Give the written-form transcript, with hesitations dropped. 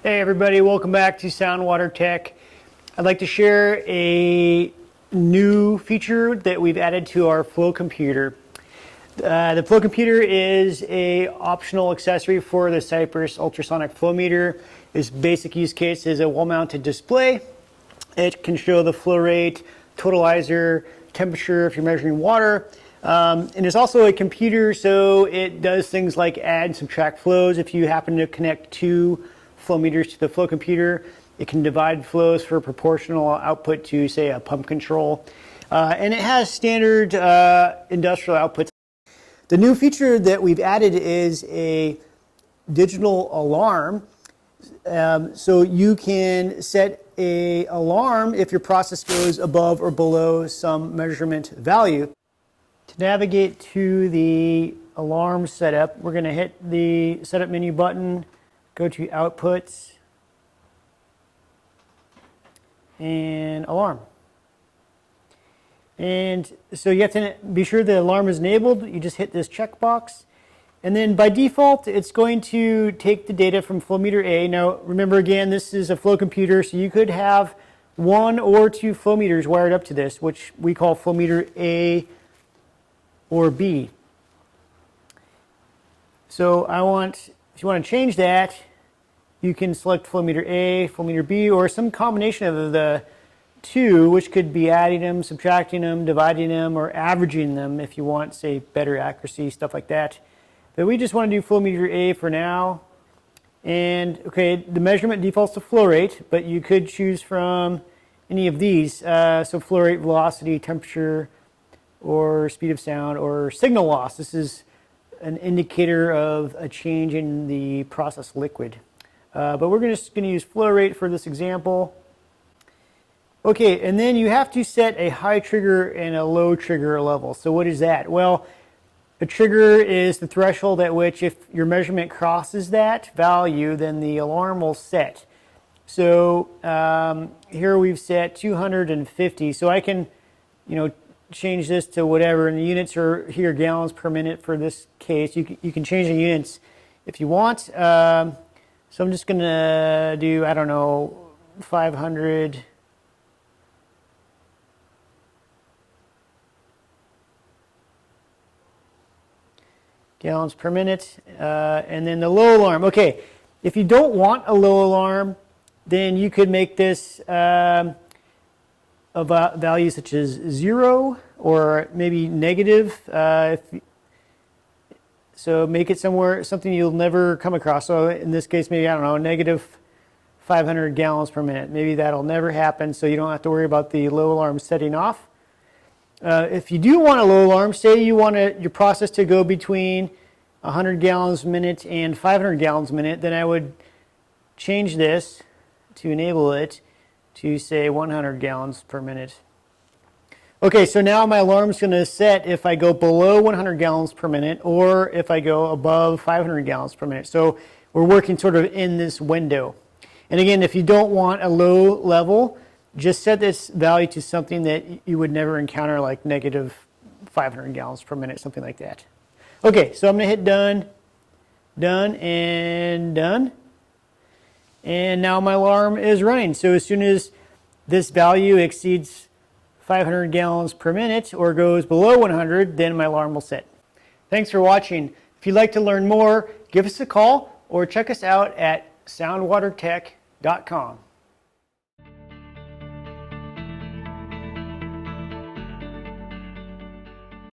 Hey everybody, welcome back to SoundWater Tech. I'd like to share a new feature that we've added to our Flow Computer. The Flow Computer is an optional accessory for the Cypress Ultrasonic Flowmeter. Its basic use case is a wall-mounted display. It can show the flow rate, totalizer, temperature if you're measuring water. And it's also a computer, so it does things like add and subtract flows. If you happen to connect two flow meters to the Flow Computer, it can divide flows for proportional output to, say, a pump control. And it has standard industrial outputs. The new feature that we've added is a digital alarm. So you can set an alarm if your process goes above or below some measurement value. To navigate to the alarm setup, we're going to hit the setup menu button, go to Outputs, and Alarm. And so you have to be sure the alarm is enabled. You just hit this checkbox. And then by default, it's going to take the data from flow meter A. Now, remember again, this is a Flow Computer, so you could have one or two flow meters wired up to this, which we call flow meter A or B. So if you want to change that, you can select flow meter A, flow meter B, or some combination of the two, which could be adding them, subtracting them, dividing them, or averaging them if you want, say, better accuracy, stuff like that. But we just want to do flow meter A for now. And okay, the measurement defaults to flow rate, but you could choose from any of these. So flow rate, velocity, temperature, or speed of sound, or signal loss. This is an indicator of a change in the process liquid. But we're just going to use flow rate for this example. Okay, and then you have to set a high trigger and a low trigger level. So what is that? Well, a trigger is the threshold at which if your measurement crosses that value, then the alarm will set. So here we've set 250. So I can, change this to whatever, and the units are here, gallons per minute for this case. You can change the units if you want. So I'm just going to do, 500 gallons per minute. And then the low alarm. Okay, if you don't want a low alarm, then you could make this a value such as 0 or maybe negative. So make it something you'll never come across. So in this case, maybe, negative 500 gallons per minute. Maybe that'll never happen, so you don't have to worry about the low alarm setting off. If you do want a low alarm, say you want your process to go between 100 gallons a minute and 500 gallons a minute, then I would change this to enable it to, say, 100 gallons per minute. Okay, so now my alarm's going to set if I go below 100 gallons per minute or if I go above 500 gallons per minute. So we're working sort of in this window. And again, if you don't want a low level, just set this value to something that you would never encounter, like negative 500 gallons per minute, something like that. Okay, so I'm going to hit done, done, and done. And now my alarm is running. So as soon as this value exceeds 500 gallons per minute or goes below 100, then my alarm will set. Thanks for watching. If you'd like to learn more, give us a call or check us out at soundwatertech.com.